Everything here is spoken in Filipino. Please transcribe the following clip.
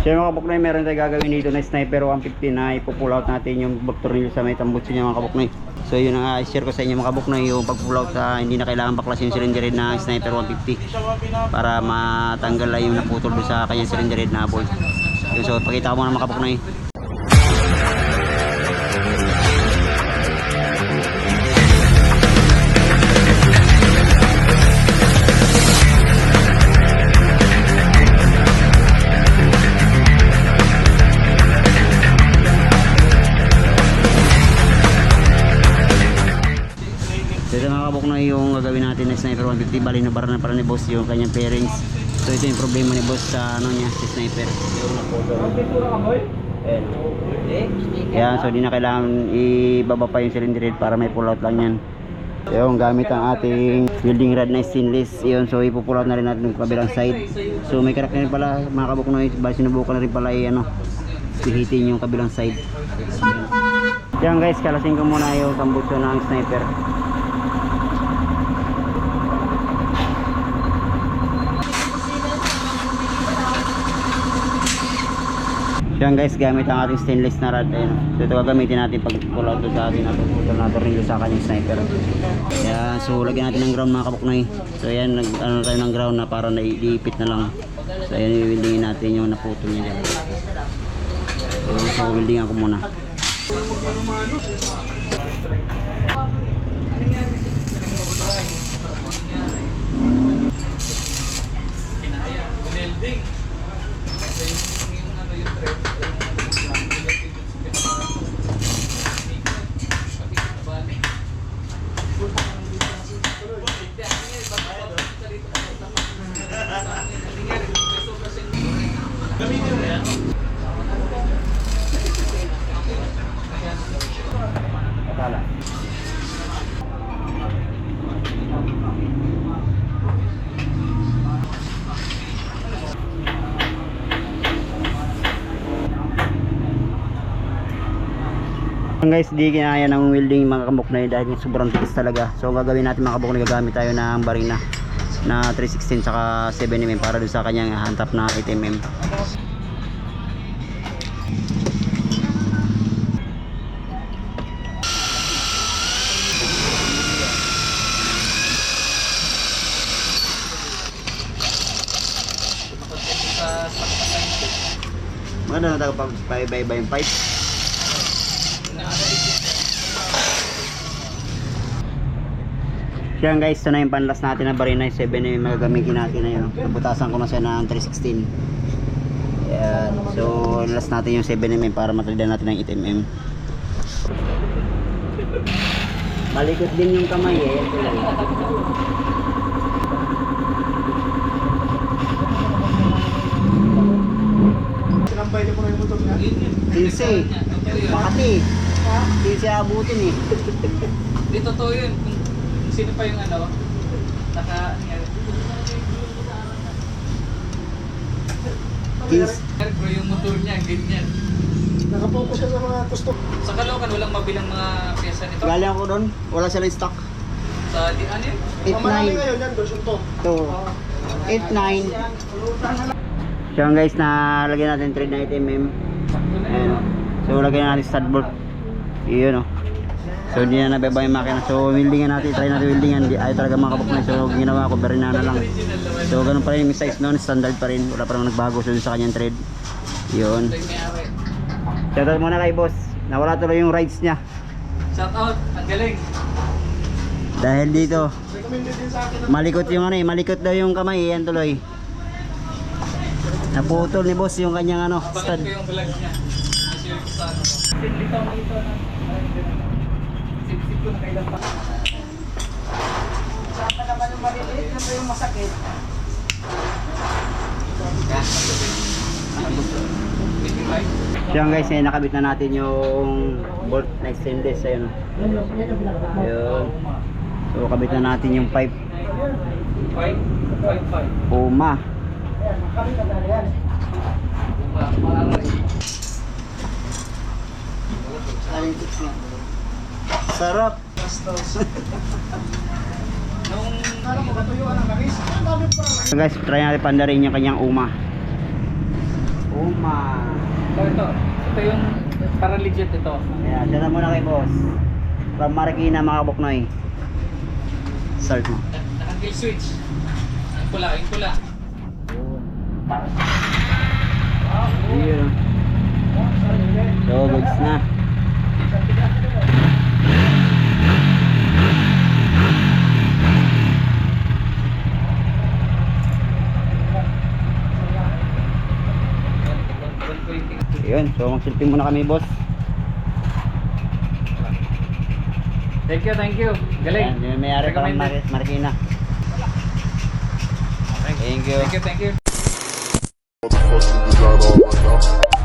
So mga kabuknoy, meron tayo gagawin dito na sniper 150 na ipupull out natin yung baktornilyo sa may tambutso niya mga kabuknoy. So yun ang i-share ko sa inyo mga kabuknoy, yung pag-pull out sa hindi na kailangan baklas yung cylinder head na sniper 150 para matanggal lang yung naputol doon sa kanyang cylinder head na bolt. So pakita ko muna mga kabuknoy. So ito mga kabuknoy, yung gagawin natin na sniper 150, bali nabaran na pala ni boss yung kanyang pairings. So ito yung problema ni boss sa ano niya, si sniper. Yung naputol. Yan, so di na kailangan ibaba pa yung cylinder head para may pull out lang yan. Yung gamit ang ating welding rod na stainless. Yun, so ipupull out na rin natin yung kabilang side. So may karak na rin pala mga kabuknoy, bali sinubukan na rin pala pihitin yung kabilang side. Yan guys, kalasin ko muna yung tambutso ng sniper. Yan guys, gamit ang ating stainless na rod. Ayan. So ito gagamitin natin pag pull out sa atin natin rin sa kanyang sniper. Yan, so lagyan natin ng ground mga kabuknoy. So yan, ano tayo ng ground na para naiipit na lang. So ayan, i-weldingin natin yung naputol niya dyan. So weldingan ko muna. Guys, di kinaya ng welding mga kabuknoy dahil sobrang tigas talaga. So gagawin natin mga kabuknoy, gagamit tayo ng barina na 316 saka 7mm para dun sa kanyang hantap na 8mm. Maganda na tayo pag pay-by yung pipe. Yan guys, ito na yung panlas natin na barina, 7mm magagamitin natin na yun. Nabutasan ko na siya ng 316. Yan. So last natin yung 7mm para matalidan natin ng 8mm. Malikot din yung kamay eh. Sinambay niyo po na yung motor niya? 15. Makati. 15 abutin eh. Dito to yun. Sino pa yung ano? Bro, yung motor niya, ganyan. Nakapokus siya sa mga gusto. Sa Caloocan, walang mabilang mga pyesa nito. Galing ako doon, wala silang stock. Sa di ano yun? Marami 8-9. ngayon yan, version to. Ito. 8-9. So yan guys, nalagyan natin thread na 8mm. Ayan. So lagyan natin stud bolt. Iyon o. So hindi na nababa yung makina. So weldingan natin, try natin weldingan. Ayaw talaga mga kabuknoy. So ginawa ko, barina na lang. So ganun pa rin yung size noon, standard pa rin. Wala pa naman nagbago so sa kanyang thread. Yun. Shoutout muna kay boss. Nawala tuloy yung rides niya. Shout out, ang galing. Dahil dito, Recommended din sa akin. malikot yung ano eh, malikot daw yung kamay. Yan tuloy. Naputol ni boss yung kanyang ano, Bakit stud. ko yung vlog niya? Share ko sa ano. Litaw mo ito na. Sip-sip ko na kailan pa. Saan pa naman yung maliliit na ba yung masakit? Yan guys, nakabit na natin yung bolt na stainless. Ayun. Ayun. So kabit na natin yung pipe 5. Puma. Sarap. So guys, try natin pandarin yung kanyang uma. Uma. Ito yung para legit ito. Ayan, dyan na muna kay boss. From Marikina mga kabuknoy. Start mo. Naka-kill switch. Yung pula, yung pula. Yun. So, goods na. Yun, so mag-selfie muna kami boss. Thank you, thank you. Galing. Ayan, yung may-ari pa ng Recommended. Marikina. Thank you. Thank you, thank you. Motherfucking design all right now.